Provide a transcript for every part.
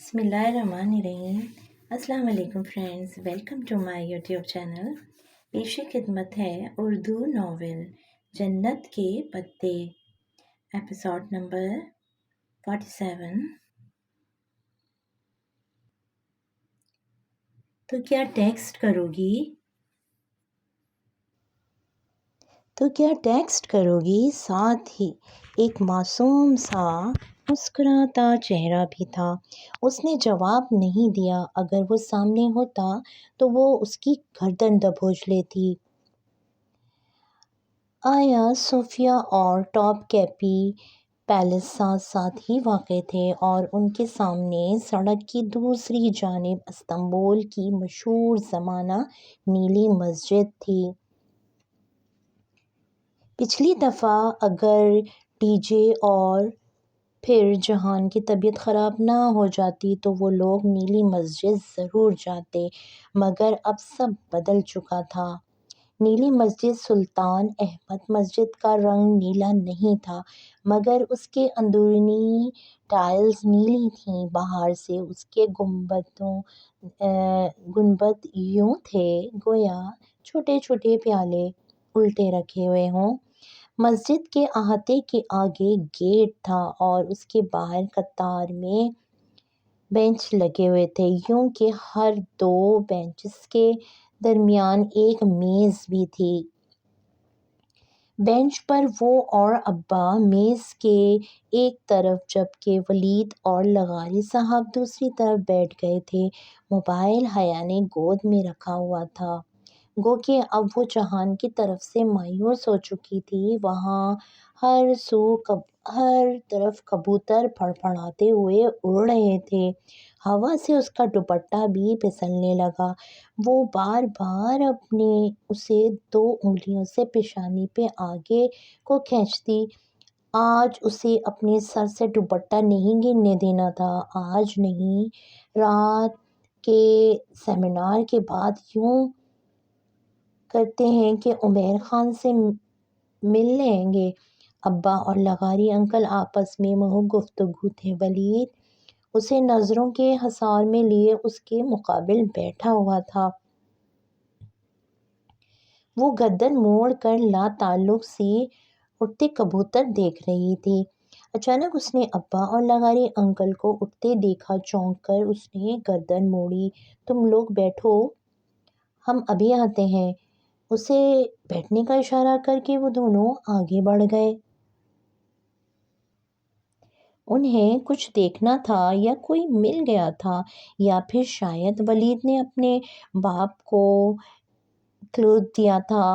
بسم اللہ الرحمن الرحیم۔ السلام علیکم friends, welcome to my YouTube channel. پیش خدمت ہے اردو ناول جنت کے پتے، ایپیسوڈ نمبر 47۔ تو کیا ٹیکسٹ کرو گی؟ ساتھ ہی ایک معصوم سا مسکراتا چہرہ بھی تھا۔ اس نے جواب نہیں دیا۔ اگر وہ سامنے ہوتا تو وہ اس کی گردن دبوچ لیتی۔ آیا صوفیہ اور ٹاپ کیپی پیلس ساتھ ساتھ ہی واقع تھے اور ان کے سامنے سڑک کی دوسری جانب استنبول کی مشہور زمانہ نیلی مسجد تھی۔ پچھلی دفعہ اگر ٹی جے اور پھر جہان کی طبیعت خراب نہ ہو جاتی تو وہ لوگ نیلی مسجد ضرور جاتے، مگر اب سب بدل چکا تھا۔ نیلی مسجد سلطان احمد مسجد کا رنگ نیلا نہیں تھا، مگر اس کے اندرونی ٹائلز نیلی تھیں۔ باہر سے اس کے گنبد یوں تھے گویا چھوٹے چھوٹے پیالے الٹے رکھے ہوئے ہوں۔ مسجد کے احاطے کے آگے گیٹ تھا اور اس کے باہر قطار میں بینچ لگے ہوئے تھے، یوں کہ ہر دو بینچز کے درمیان ایک میز بھی تھی۔ بینچ پر وہ اور ابا میز کے ایک طرف جبکہ ولید اور لغاری صاحب دوسری طرف بیٹھ گئے تھے۔ موبائل حیا نے گود میں رکھا ہوا تھا، گو کہ اب وہ جہان کی طرف سے مایوس ہو چکی تھی۔ وہاں ہر طرف کبوتر پھڑپھڑاتے ہوئے اڑ رہے تھے۔ ہوا سے اس کا دوپٹہ بھی پھسلنے لگا۔ وہ بار بار اسے 2 انگلیوں سے پیشانی پہ آگے کو کھینچتی۔ آج اسے اپنے سر سے دوپٹہ نہیں گرنے دینا تھا۔ آج نہیں، رات کے سیمینار کے بعد یوں کرتے ہیں کہ عمیر خان سے مل لیں گے۔ ابا اور لغاری انکل آپس میں محو گفتگو تھے۔ ولید اسے نظروں کے حصار میں لیے اس کے مقابل بیٹھا ہوا تھا۔ وہ گردن موڑ کر لا تعلق سی اڑتے کبوتر دیکھ رہی تھی۔ اچانک اس نے ابا اور لغاری انکل کو اڑتے دیکھا۔ چونک کر اس نے گردن موڑی۔ تم لوگ بیٹھو، ہم ابھی آتے ہیں۔ اسے بیٹھنے کا اشارہ کر کے وہ دونوں آگے بڑھ گئے۔ انہیں کچھ دیکھنا تھا یا کوئی مل گیا تھا، یا پھر شاید ولید نے اپنے باپ کو کلو دیا تھا۔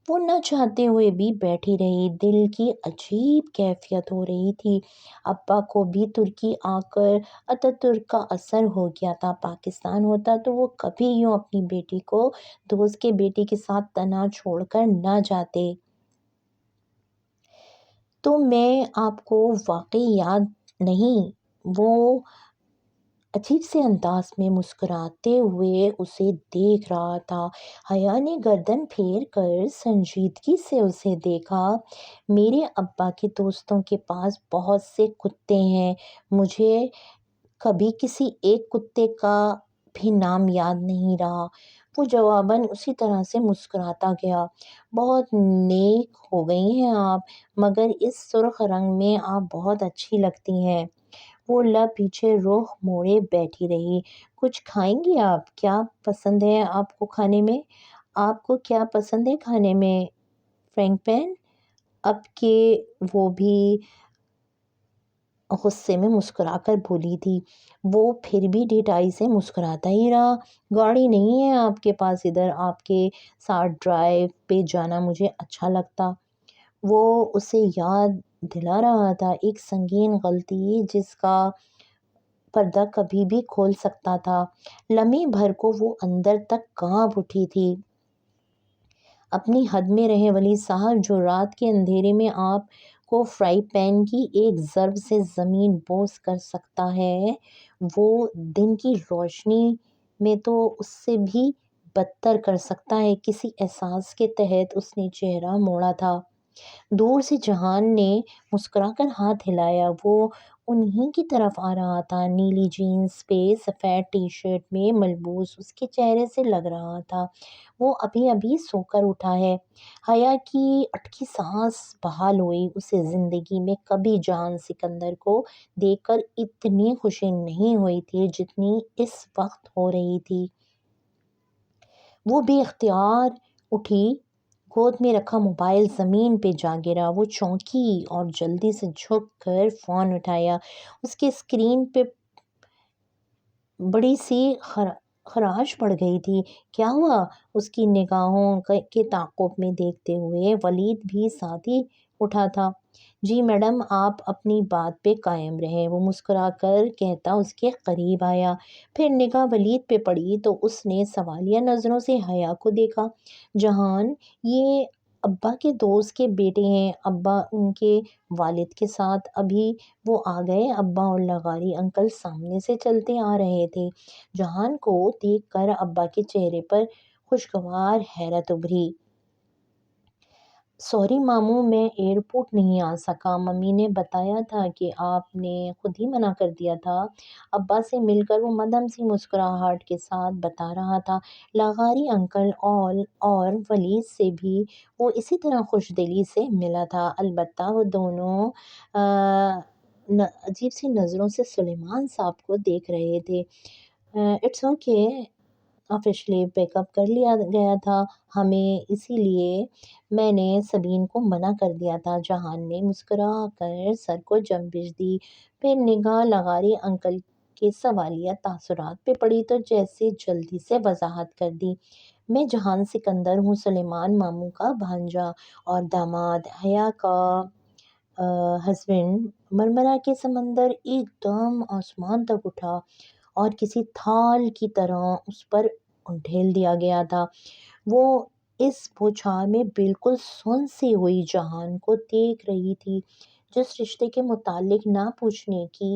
وہ نہ چاہتے ہوئے بھی بیٹھی رہی۔ دل کی عجیب کیفیت ہو رہی تھی۔ ابا کو بھی ترکی آ کر اتاترک کا اثر ہو گیا تھا۔ پاکستان ہوتا تو وہ کبھی یوں اپنی بیٹی کو دوست کے بیٹے کے ساتھ تنہا چھوڑ کر نہ جاتے۔ تو میں آپ کو واقعی یاد نہیں؟ وہ عجیب سے انداز میں مسکراتے ہوئے اسے دیکھ رہا تھا۔ حیا نے گردن پھیر کر سنجیدگی سے اسے دیکھا۔ میرے ابا کے دوستوں کے پاس بہت سے کتے ہیں، مجھے کبھی کسی ایک کتے کا بھی نام یاد نہیں رہا۔ وہ جواباً اسی طرح سے مسکراتا گیا۔ بہت نیک ہو گئی ہیں آپ، مگر اس سرخ رنگ میں آپ بہت اچھی لگتی ہیں۔ وہ لب پیچھے رخ موڑے بیٹھی رہی۔ کچھ کھائیں گی آپ؟ کیا پسند ہے آپ کو کھانے میں؟ آپ کو کیا پسند ہے کھانے میں فرینک پین؟ اب کہ وہ بھی غصے میں مسکرا کر بولی تھی، وہ پھر بھی ڈھٹائی سے مسکراتا ہی رہا۔ گاڑی نہیں ہے آپ کے پاس؟ ادھر آپ کے ساتھ ڈرائیو پہ جانا مجھے اچھا لگتا۔ وہ اسے یاد دلا رہا تھا ایک سنگین غلطی جس کا پردہ کبھی بھی کھول سکتا تھا۔ لمحے بھر کو وہ اندر تک کانپ اٹھی تھی۔ اپنی حد میں رہے ولید صاحب، جو رات کے اندھیرے میں آپ کو فرائی پین کی ایک ضرب سے زمین بوس کر سکتا ہے، وہ دن کی روشنی میں تو اس سے بھی بدتر کر سکتا ہے۔ کسی احساس کے تحت اس نے چہرہ موڑا تھا۔ دور سے جہان نے مسکرا کر ہاتھ ہلایا۔ وہ انہی کی طرف آ رہا تھا۔ نیلی جینس پہ سفید ٹی شرٹ میں ملبوس اس کے چہرے سے لگ رہا تھا وہ ابھی ابھی سو کر اٹھا ہے۔ حیا کی اٹکی سانس بحال ہوئی۔ اسے زندگی میں کبھی جان سکندر کو دیکھ کر اتنی خوشی نہیں ہوئی تھی جتنی اس وقت ہو رہی تھی۔ وہ بے اختیار اٹھی، گود میں رکھا موبائل زمین پہ جا گرا۔ وہ چونکی اور جلدی سے جھک کر فون اٹھایا۔ اس کے اسکرین پہ بڑی سی خراش پڑ گئی تھی۔ کیا ہوا؟ اس کی نگاہوں کے تعاقب میں دیکھتے ہوئے ولید بھی ساتھ ہی اٹھا تھا۔ جی میڈم، آپ اپنی بات پہ قائم رہیں، وہ مسکرا کر کہتا اس کے قریب آیا۔ پھر نگاہ ولید پہ پڑی تو اس نے سوالیہ نظروں سے حیا کو دیکھا۔ جہان، یہ ابا کے دوست کے بیٹے ہیں، ابا ان کے والد کے ساتھ ابھی وہ آ گئے۔ ابا اور لغاری انکل سامنے سے چلتے آ رہے تھے۔ جہان کو دیکھ کر ابا کے چہرے پر خوشگوار حیرت ابھری۔ سوری ماموں، میں ایئرپورٹ نہیں آ سکا، ممی نے بتایا تھا کہ آپ نے خود ہی منع کر دیا تھا، ابا سے مل کر وہ مدھم سی مسکراہٹ کے ساتھ بتا رہا تھا۔ لغاری انکل اور ولید سے بھی وہ اسی طرح خوش دلی سے ملا تھا، البتہ وہ دونوں عجیب سی نظروں سے سلیمان صاحب کو دیکھ رہے تھے۔ اٹس اوکے، آفیشلی پیک اپ کر لیا گیا تھا ہمیں، اسی لیے میں نے سبین کو منع کر دیا تھا۔ جہان نے مسکرا کر سر کو جنبش دی، پھر نگاہ لغاری انکل کے سوالیہ تاثرات پہ پڑی تو جیسے جلدی سے وضاحت کر دی۔ میں جہان سکندر ہوں، سلیمان ماموں کا بھانجا اور داماد، حیا کا ہسبینڈ۔ مرمرا کے سمندر ایک دم آسمان تک اٹھا اور کسی تھال کی طرح اس پر ڈھیل دیا گیا تھا۔ وہ اس بوچھار میں بالکل سن سی ہوئی جہان کو دیکھ رہی تھی۔ جس رشتے کے متعلق نہ پوچھنے کی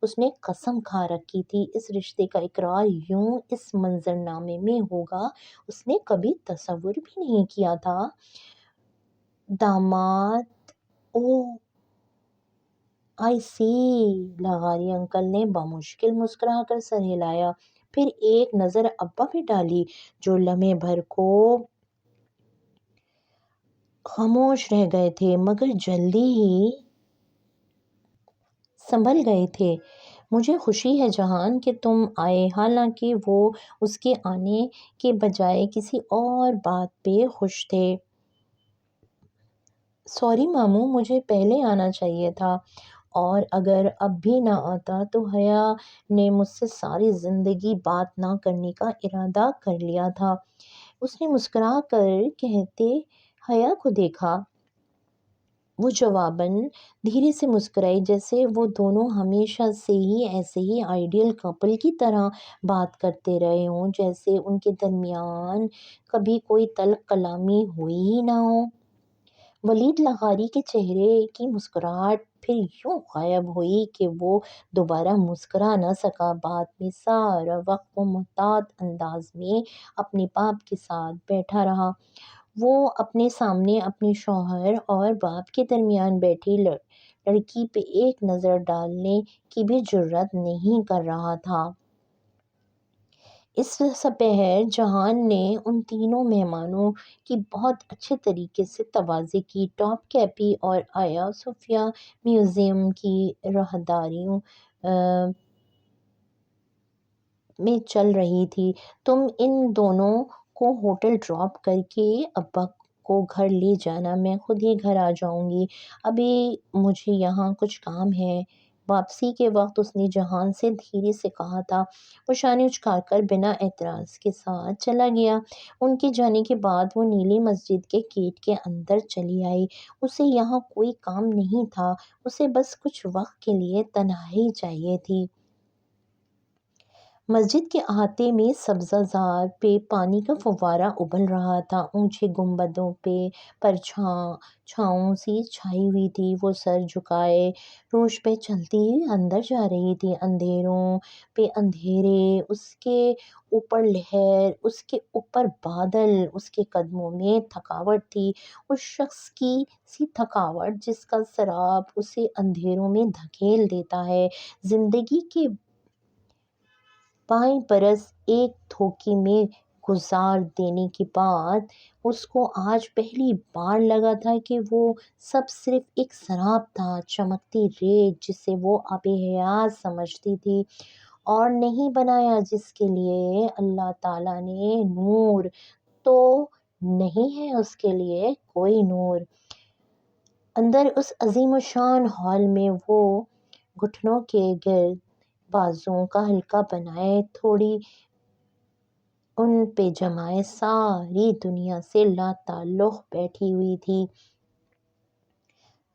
اس نے قسم کھا رکھی تھی، اس رشتے کا اقرار یوں اس منظرنامے میں ہوگا اس نے کبھی تصور بھی نہیں کیا تھا۔ داماد، اوہ آئی سی، لغاری انکل نے بمشکل مسکرا کر سر ہلایا، پھر ایک نظر ابا پہ ڈالی جو لمحے بھر کو خاموش رہ گئے تھے مگر جلدی ہی سنبھل گئے تھے۔ مجھے خوشی ہے جہان کہ تم آئے، حالانکہ وہ اس کے آنے کے بجائے کسی اور بات پہ خوش تھے۔ سوری ماموں، مجھے پہلے آنا چاہیے تھا، اور اگر اب بھی نہ آتا تو حیا نے مجھ سے ساری زندگی بات نہ کرنے کا ارادہ کر لیا تھا۔ اس نے مسکرا کر کہتے حیا کو دیکھا۔ وہ جواباً دھیرے سے مسکرائی، جیسے وہ دونوں ہمیشہ سے ہی ایسے ہی آئیڈیل کپل کی طرح بات کرتے رہے ہوں، جیسے ان کے درمیان کبھی کوئی تلخ کلامی ہوئی ہی نہ ہو۔ ولید لغاری کے چہرے کی مسکراہٹ پھر یوں غائب ہوئی کہ وہ دوبارہ مسکرا نہ سکا۔ بعد میں سارا وقت وہ محتاط انداز میں اپنے باپ کے ساتھ بیٹھا رہا۔ وہ اپنے سامنے اپنے شوہر اور باپ کے درمیان بیٹھی لڑکی پہ ایک نظر ڈالنے کی بھی جرات نہیں کر رہا تھا۔ اس سپہر جہان نے ان تینوں مہمانوں کی بہت اچھے طریقے سے تواضع کی۔ ٹاپ کیپی اور آیا صوفیہ میوزیم کی راہداریوں میں چل رہی تھی۔ تم ان دونوں کو ہوٹل ڈراپ کر کے ابا کو گھر لے جانا، میں خود ہی گھر آ جاؤں گی، ابھی مجھے یہاں کچھ کام ہے۔ واپسی کے وقت اس نے جہان سے دھیرے سے کہا تھا۔ وہ شانے اچکا کر بنا اعتراض کے ساتھ چلا گیا۔ ان کے جانے کے بعد وہ نیلی مسجد کے گیٹ کے اندر چلی آئی۔ اسے یہاں کوئی کام نہیں تھا، اسے بس کچھ وقت کے لیے تنہائی چاہیے تھی۔ مسجد کے احاطے میں سبزہ زار پہ پانی کا فوارہ ابل رہا تھا، اونچے گنبدوں پہ چھاؤں سی چھائی ہوئی تھی۔ وہ سر جھکائے روش پہ چلتی ہوئی اندر جا رہی تھی، اندھیروں پہ اندھیرے، اس کے اوپر لہر، اس کے اوپر بادل، اس کے قدموں میں تھکاوٹ تھی، اس شخص کی سی تھکاوٹ جس کا سراب اسے اندھیروں میں دھکیل دیتا ہے۔ زندگی کے بائیں برس ایک دھوکے میں گزار دینے کے بعد اس کو آج پہلی بار لگا تھا کہ وہ سب صرف ایک سراب تھا، چمکتی ریت جسے وہ آب حیات سمجھتی تھی، اور نہیں بنایا جس کے لیے اللہ تعالیٰ نے نور، تو نہیں ہے اس کے لیے کوئی نور۔ اندر اس عظیم الشان ہال میں وہ گھٹنوں کے گرد بازوؤں کا حلقہ بنائے تھوڑی ان پہ جمائے ساری دنیا سے لا تعلق بیٹھی ہوئی تھی،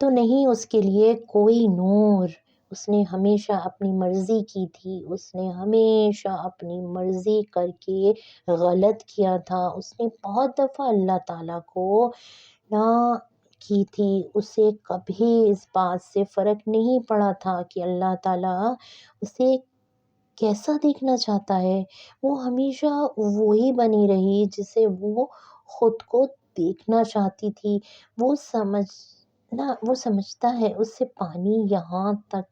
تو نہیں اس کے لیے کوئی نور۔ اس نے ہمیشہ اپنی مرضی کی تھی، اس نے ہمیشہ اپنی مرضی کر کے غلط کیا تھا، اس نے بہت دفعہ اللہ تعالیٰ کو نہ کی تھی۔ اسے کبھی اس بات سے فرق نہیں پڑا تھا کہ اللہ تعالیٰ اسے کیسا دیکھنا چاہتا ہے، وہ ہمیشہ وہی بنی رہی جسے وہ خود کو دیکھنا چاہتی تھی۔ وہ سمجھتا ہے اس سے پانی یہاں تک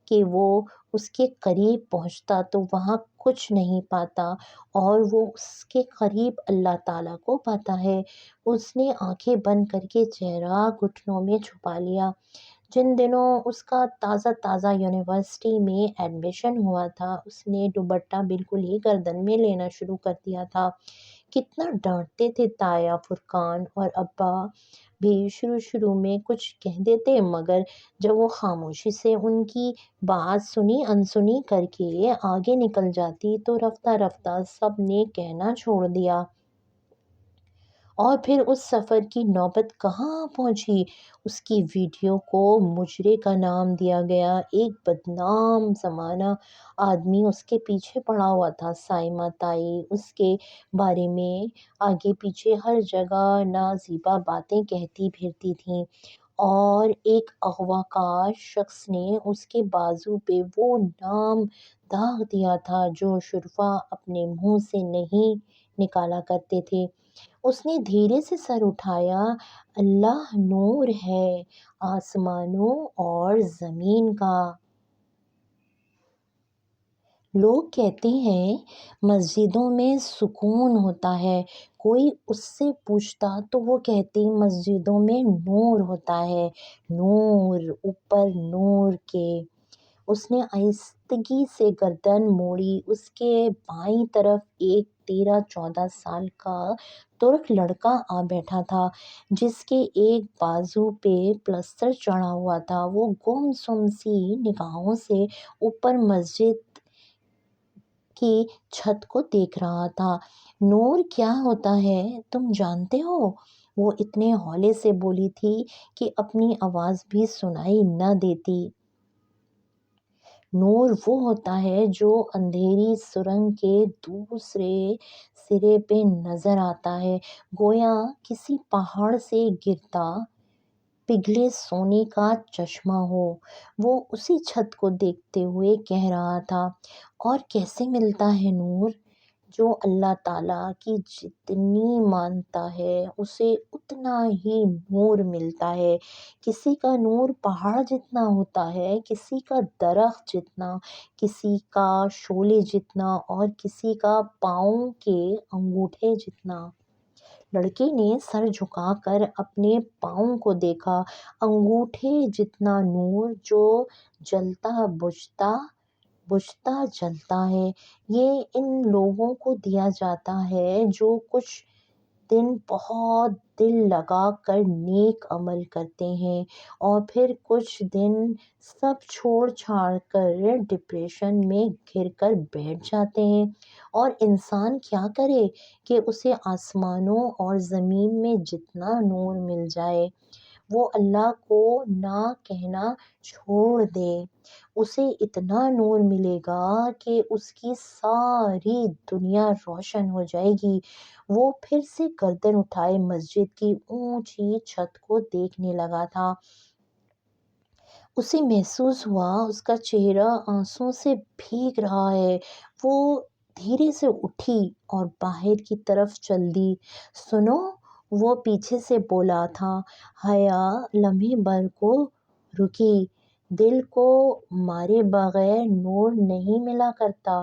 کہ وہ اس کے قریب پہنچتا تو وہاں کچھ نہیں پاتا، اور وہ اس کے قریب اللہ تعالیٰ کو پاتا ہے۔ اس نے آنکھیں بند کر کے چہرہ گھٹنوں میں چھپا لیا۔ جن دنوں اس کا تازہ یونیورسٹی میں ایڈمیشن ہوا تھا، اس نے دوپٹہ بالکل ہی گردن میں لینا شروع کر دیا تھا۔ کتنا ڈانٹتے تھے تایا، فرقان اور ابا بھی شروع میں کچھ کہہ دیتے، مگر جب وہ خاموشی سے ان کی بات سنی انسنی کر کے آگے نکل جاتی تو رفتہ رفتہ سب نے کہنا چھوڑ دیا۔ اور پھر اس سفر کی نوبت کہاں پہنچی؟ اس کی ویڈیو کو مجرے کا نام دیا گیا۔ ایک بدنام زمانہ آدمی اس کے پیچھے پڑا ہوا تھا۔ سائمہ تائی اس کے بارے میں آگے پیچھے ہر جگہ نازیبا باتیں کہتی پھرتی تھیں، اور ایک اغوا کار شخص نے اس کے بازو پہ وہ نام داغ دیا تھا جو شرفا اپنے منہ سے نہیں نکالا کرتے تھے۔ اس نے دھیرے سے سر اٹھایا۔ اللہ نور ہے آسمانوں اور زمین کا۔ لوگ کہتے ہیں مسجدوں میں سکون ہوتا ہے، کوئی اس سے پوچھتا تو وہ کہتی مسجدوں میں نور ہوتا ہے، نور اوپر نور کے۔ اس نے آہستگی سے گردن موڑی۔ اس کے بائیں طرف ایک 13-14 سال کا ترک لڑکا آ بیٹھا تھا، جس کے ایک بازو پہ پلسٹر چڑھا ہوا تھا۔ وہ گم سم سی نگاہوں سے اوپر مسجد کی چھت کو دیکھ رہا تھا۔ نور کیا ہوتا ہے تم جانتے ہو؟ وہ اتنے ہولے سے بولی تھی کہ اپنی آواز بھی سنائی نہ دیتی۔ نور وہ ہوتا ہے جو اندھیری سرنگ کے دوسرے سرے پہ نظر آتا ہے، گویا کسی پہاڑ سے گرتا پگھلے سونے کا چشمہ ہو۔ وہ اسی چھت کو دیکھتے ہوئے کہہ رہا تھا، اور کیسے ملتا ہے نور؟ جو اللہ تعالیٰ کی جتنی مانتا ہے اسے اتنا ہی نور ملتا ہے۔ کسی کا نور پہاڑ جتنا ہوتا ہے، کسی کا درخت جتنا، کسی کا شعلے جتنا، اور کسی کا پاؤں کے انگوٹھے جتنا۔ لڑکے نے سر جھکا کر اپنے پاؤں کو دیکھا۔ انگوٹھے جتنا نور جو جلتا بجھتا جلتا ہے۔ یہ ان لوگوں کو دیا جاتا ہے جو کچھ دن بہت دل لگا کر نیک عمل کرتے ہیں، اور پھر کچھ دن سب چھوڑ چھاڑ کر ڈپریشن میں گر کر بیٹھ جاتے ہیں۔ اور انسان کیا کرے کہ اسے آسمانوں اور زمین میں جتنا نور مل جائے وہ اللہ کو نہ کہنا چھوڑ دے، اسے اتنا نور ملے گا کہ اس کی ساری دنیا روشن ہو جائے گی۔ وہ پھر سے گردن اٹھائے مسجد کی اونچی چھت کو دیکھنے لگا تھا۔ اسے محسوس ہوا اس کا چہرہ آنسوؤں سے بھیگ رہا ہے۔ وہ دھیرے سے اٹھی اور باہر کی طرف چل دی۔ سنو، وہ پیچھے سے بولا تھا۔ حیا لمحے بھر کو رکی۔ دل کو مارے بغیر نور نہیں ملا کرتا۔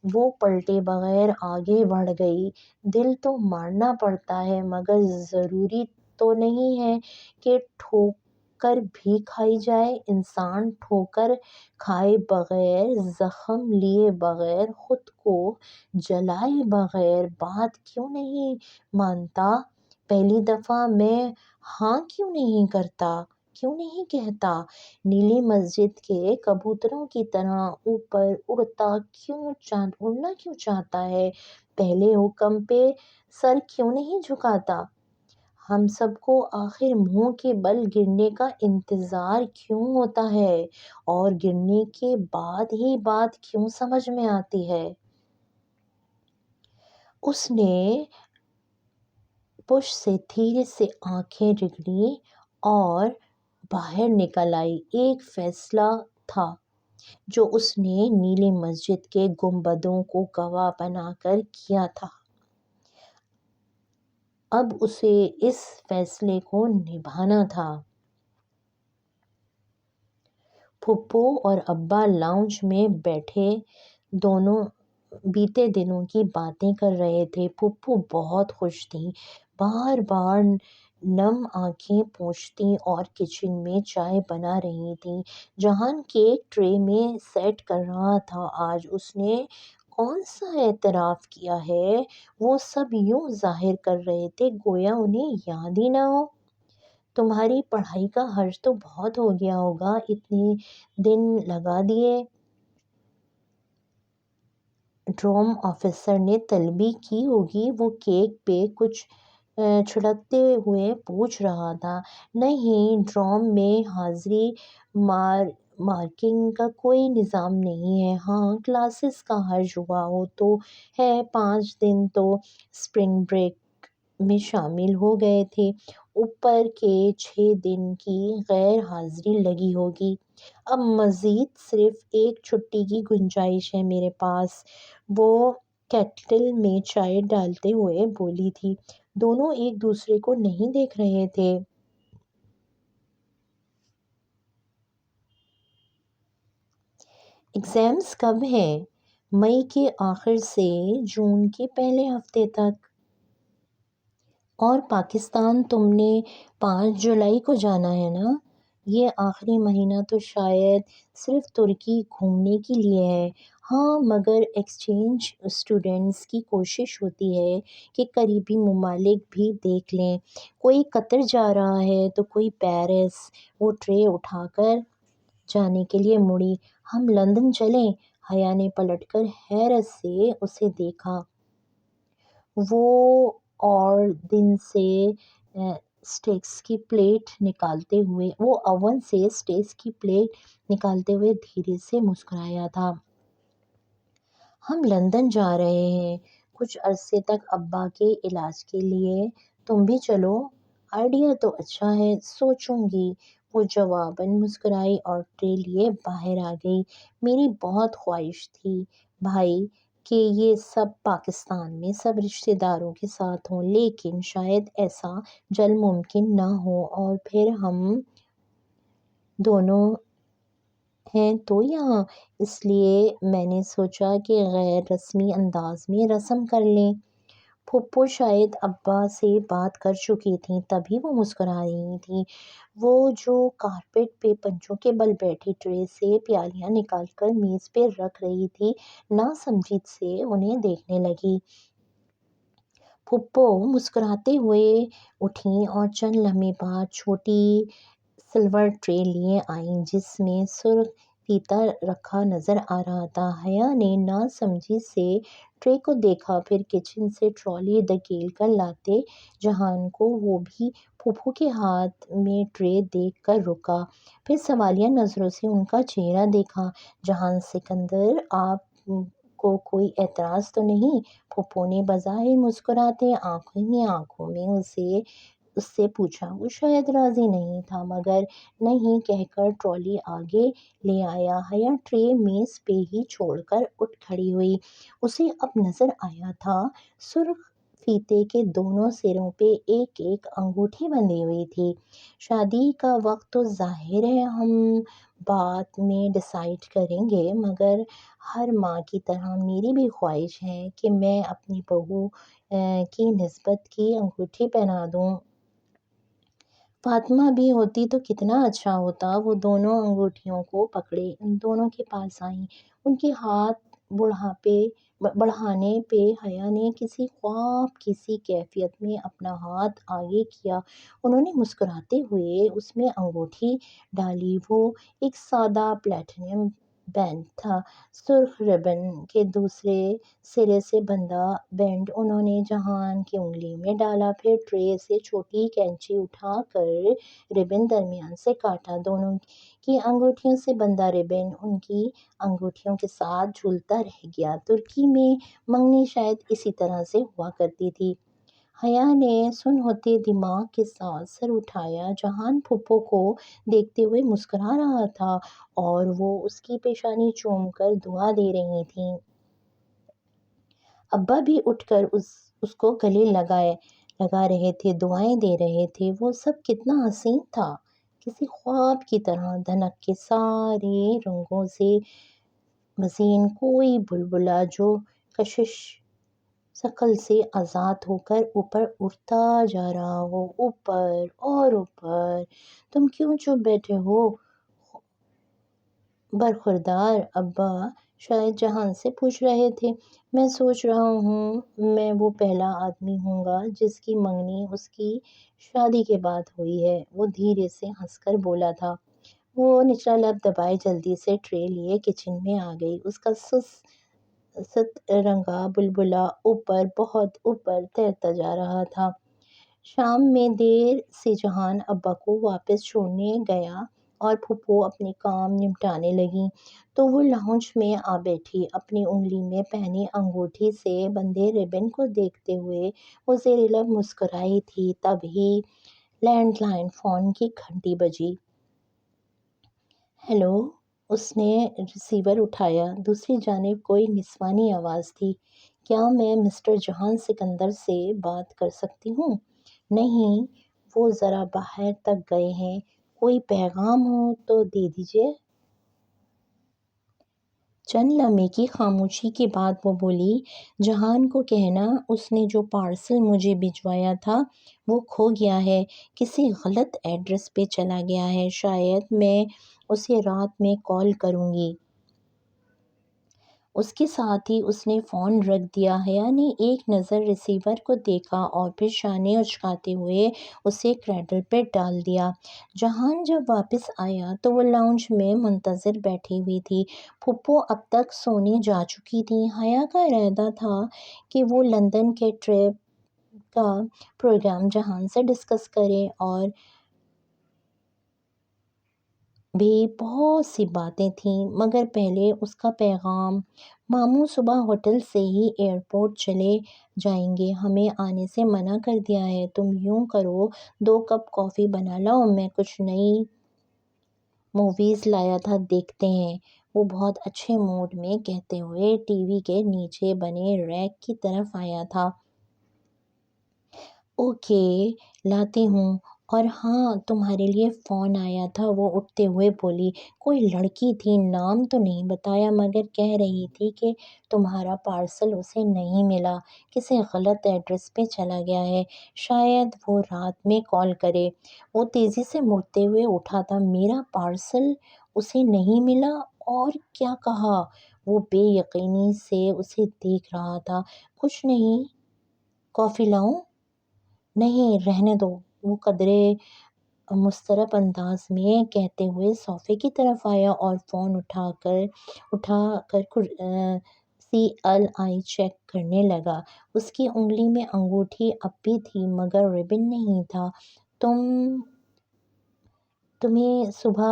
وہ پلٹے بغیر آگے بڑھ گئی۔ دل تو مارنا پڑتا ہے، مگر ضروری تو نہیں ہے کہ ٹھوکر بھی کھائی جائے۔ انسان ٹھوکر کھائے بغیر، زخم لیے بغیر، خود کو جلائے بغیر بات کیوں نہیں مانتا؟ پہلی دفعہ میں ہاں کیوں نہیں کرتا، کیوں نہیں کہتا؟ نیلی مسجد کے کبوتروں کی طرح اوپر اڑنا کیوں چاہتا ہے؟ پہلے حکم پہ سر کیوں نہیں جھکاتا؟ ہم سب کو آخر منہ کے بل گرنے کا انتظار کیوں ہوتا ہے، اور گرنے کے بعد ہی بات کیوں سمجھ میں آتی ہے؟ اس نے پش سے دھیرے سے آنکھیں رگڑیں اور باہر نکل آئی۔ ایک فیصلہ تھا جو اس نے نیلی مسجد کے گنبدوں کو گواہ بنا کر کیا تھا۔ اب اسے اس فیصلے کو نبھانا تھا۔ پھپھو اور ابا لاؤنج میں بیٹھے دونوں بیتے دنوں کی باتیں کر رہے تھے۔ پھپھو بہت خوش تھیں، بار بار نم آنکھیں پوچھتیں اور کچن میں چائے بنا رہی تھیں۔ جہان کیک ٹرے میں سیٹ کر رہا تھا۔ آج اس نے کون سا اعتراف کیا ہے؟ وہ سب یوں ظاہر کر رہے تھے گویا انہیں یاد ہی نہ ہو۔ تمہاری پڑھائی کا حرج تو بہت ہو گیا ہوگا، اتنے دن لگا دیے۔ ڈرام آفیسر نے طلبی کی ہوگی، وہ کیک پہ کچھ چھڑکتے ہوئے پوچھ رہا تھا۔ نہیں، ڈرام میں حاضری مارکنگ کا کوئی نظام نہیں ہے۔ ہاں، کلاسز کا حرج ہوا ہو تو ہے، 5 دن تو اسپرنگ بریک میں شامل ہو گئے تھے، اوپر کے 6 دن کی غیر حاضری لگی ہوگی۔ اب مزید صرف ایک چھٹی کی گنجائش ہے میرے پاس، وہ کیٹل میں چائے ڈالتے ہوئے بولی تھی۔ دونوں ایک دوسرے کو نہیں دیکھ رہے تھے۔ ایگزامز کب ہیں؟ مئی کے آخر سے جون کے پہلے ہفتے تک۔ اور پاکستان تم نے 5 جولائی کو جانا ہے نا؟ یہ آخری مہینہ تو شاید صرف ترکی گھومنے کے لیے ہے۔ ہاں، مگر ایکسچینج اسٹوڈنٹس کی کوشش ہوتی ہے کہ قریبی ممالک بھی دیکھ لیں۔ کوئی قطر جا رہا ہے تو کوئی پیرس۔ وہ ٹرے اٹھا کر جانے کے لیے مڑی۔ ہم لندن چلیں؟ حیا نے پلٹ کر حیرت سے اسے دیکھا۔ وہ اوون سے اسٹیکس کی پلیٹ نکالتے ہوئے دھیرے سے مسکرایا تھا۔ ہم لندن جا رہے ہیں کچھ عرصے تک ابا کے علاج کے لیے، تم بھی چلو؟ آئیڈیا تو اچھا ہے، سوچوں گی۔ وہ جواباً مسکرائی اور ٹرے لیے باہر آ گئی۔ میری بہت خواہش تھی بھائی کہ یہ سب پاکستان میں سب رشتہ داروں کے ساتھ ہوں، لیکن شاید ایسا جلد ممکن نہ ہو، اور پھر ہم دونوں ہیں تو یہاں، اس لیے میں نے سوچا کہ غیر رسمی انداز میں رسم کر لیں۔ پھپھو شاید ابا سے بات کر چکی تھیں، تبھی وہ مسکرا رہی تھیں۔ وہ جو کارپیٹ پہ پنجوں کے بل بیٹھی ٹرے سے پیالیاں نکال کر میز پہ رکھ رہی تھی، ناسمجھی سے انہیں دیکھنے لگی۔ پھپھو مسکراتے ہوئے اٹھیں اور چند لمحے بعد چھوٹی سلور ٹرے لیے آئیں جس میں سرخ فیتا رکھا نظر آ رہا تھا۔ حیا نے ناسمجھی سے ٹرے کو دیکھا، پھر کچن سے ٹرالی دھکیل کر لاتے جہان کو وہ بھی پھوپھو کے ہاتھ میں ٹرے دیکھ کر رکا، پھر سوالیہ نظروں سے ان کا چہرہ دیکھا۔ جہان سکندر، آپ کو کوئی اعتراض تو نہیں؟ پھوپھو نے بظاہر مسکراتے آنکھوں میں اس سے پوچھا۔ وہ شاید راضی نہیں تھا مگر نہیں کہہ کر ٹرالی آگے لے آیا۔ حیا ٹرے میز پہ ہی چھوڑ کر اٹھ کھڑی ہوئی۔ اسے اب نظر آیا تھا سرخ فیتے کے دونوں سروں پہ ایک ایک انگوٹھی بندھی ہوئی تھی۔ شادی کا وقت تو ظاہر ہے ہم بعد میں ڈیسائیڈ کریں گے، مگر ہر ماں کی طرح میری بھی خواہش ہے کہ میں اپنی بہو کی نسبت کی انگوٹھی پہنا دوں۔ فاطمہ بھی ہوتی تو کتنا اچھا ہوتا۔ وہ دونوں انگوٹھیوں کو پکڑے ان دونوں کے پاس آئیں۔ ان کے ہاتھ بڑھانے پہ حیا نے کسی خواب کی سی کیفیت میں اپنا ہاتھ آگے کیا۔ انہوں نے مسکراتے ہوئے اس میں انگوٹھی ڈالی۔ وہ ایک سادہ پلیٹینم بینڈ تھا، سرخ ربن کے دوسرے سرے سے بندھا بینڈ انہوں نے جہان کی انگلی میں ڈالا، پھر ٹرے سے چھوٹی کینچی اٹھا کر ربن درمیان سے کاٹا۔ دونوں کی انگوٹھیوں سے بندھا ربن ان کی انگوٹھیوں کے ساتھ جھولتا رہ گیا۔ ترکی میں منگنی شاید اسی طرح سے ہوا کرتی تھی۔ حیا نے سن ہوتے دماغ کے ساتھ سر اٹھایا۔ جہان پھوپھو کو دیکھتے ہوئے مسکرا رہا تھا اور وہ اس کی پیشانی چوم کر دعا دے رہی تھیں۔ ابا بھی اٹھ کر اس کو گلے لگا رہے تھے، دعائیں دے رہے تھے۔ وہ سب کتنا حسین تھا، کسی خواب کی طرح۔ دھنک کے سارے رنگوں سے مزین کوئی بلبلا جو کشش ثقل سے آزاد ہو کر اوپر اڑتا جا رہا ہو، اوپر اور اوپر۔ تم کیوں چپ بیٹھے ہو برخوردار؟ ابا شاید جہان سے پوچھ رہے تھے۔ میں سوچ رہا ہوں میں وہ پہلا آدمی ہوں گا جس کی منگنی اس کی شادی کے بعد ہوئی ہے۔ وہ دھیرے سے ہنس کر بولا تھا۔ وہ نچلا لب دبائے جلدی سے ٹرے لیے کچن میں آ گئی۔ اس کا سست رنگا بلبلا اوپر، بہت اوپر تیرتا جا رہا تھا۔ شام میں دیر سے جہان ابا کو واپس چھوڑنے گیا اور پھوپھو اپنے کام نمٹانے لگیں تو وہ لاؤنج میں آ بیٹھی۔ اپنی انگلی میں پہنی انگوٹھی سے بندھے ربن کو دیکھتے ہوئے وہ زیر لب مسکرائی تھی۔ تبھی لینڈ لائن فون کی گھنٹی بجی۔ ہیلو! اس نے ریسیور اٹھایا۔ دوسری جانب کوئی نسوانی آواز تھی۔ کیا میں مسٹر جہان سکندر سے بات کر سکتی ہوں؟ نہیں، وہ ذرا باہر تک گئے ہیں، کوئی پیغام ہو تو دے دیجیے۔ چند لمحے کی خاموشی کے بعد وہ بولی، جہان کو کہنا اس نے جو پارسل مجھے بھجوایا تھا وہ کھو گیا ہے، کسی غلط ایڈریس پہ چلا گیا ہے، شاید میں اسے رات میں کال کروں گی۔ اس کے ساتھ ہی اس نے فون رکھ دیا۔ حیا نے ایک نظر ریسیور کو دیکھا اور پھر شانے اچکاتے ہوئے اسے کریڈل پہ ڈال دیا۔ جہان جب واپس آیا تو وہ لاؤنج میں منتظر بیٹھی ہوئی تھی۔ پھوپھو اب تک سونے جا چکی تھیں۔ حیا کا ارادہ تھا کہ وہ لندن کے ٹرپ کا پروگرام جہان سے ڈسکس کرے اور بھی بہت سی باتیں تھیں، مگر پہلے اس کا پیغام۔ ماموں صبح ہوٹل سے ہی ایئرپورٹ چلے جائیں گے، ہمیں آنے سے منع کر دیا ہے۔ تم یوں کرو 2 کپ کافی بنا لاؤ، میں کچھ نئی موویز لایا تھا، دیکھتے ہیں۔ وہ بہت اچھے موڈ میں کہتے ہوئے ٹی وی کے نیچے بنے ریک کی طرف آیا تھا۔ اوکے، لاتی ہوں۔ اور ہاں، تمہارے لیے فون آیا تھا، وہ اٹھتے ہوئے بولی۔ کوئی لڑکی تھی، نام تو نہیں بتایا، مگر کہہ رہی تھی کہ تمہارا پارسل اسے نہیں ملا، کسی غلط ایڈریس پہ چلا گیا ہے، شاید وہ رات میں کال کرے۔ وہ تیزی سے مڑتے ہوئے اٹھا تھا۔ میرا پارسل اسے نہیں ملا؟ اور کیا کہا؟ وہ بے یقینی سے اسے دیکھ رہا تھا۔ کچھ نہیں، کافی لاؤں؟ نہیں، رہنے دو، وہ قدرے مضطرب انداز میں کہتے ہوئے صوفے کی طرف آیا اور فون اٹھا کر CLI چیک کرنے لگا۔ اس کی انگلی میں انگوٹھی اب بھی تھی مگر ربن نہیں تھا۔ تم تمہیں صبح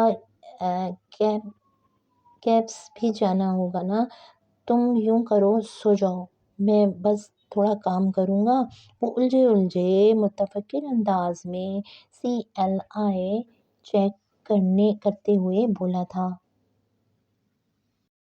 کیبس بھی جانا ہوگا نا، تم یوں کرو سو جاؤ، میں بس تھوڑا کام کروں گا، وہ الجھے متفکر انداز میں CLI چیک کرتے ہوئے بولا تھا۔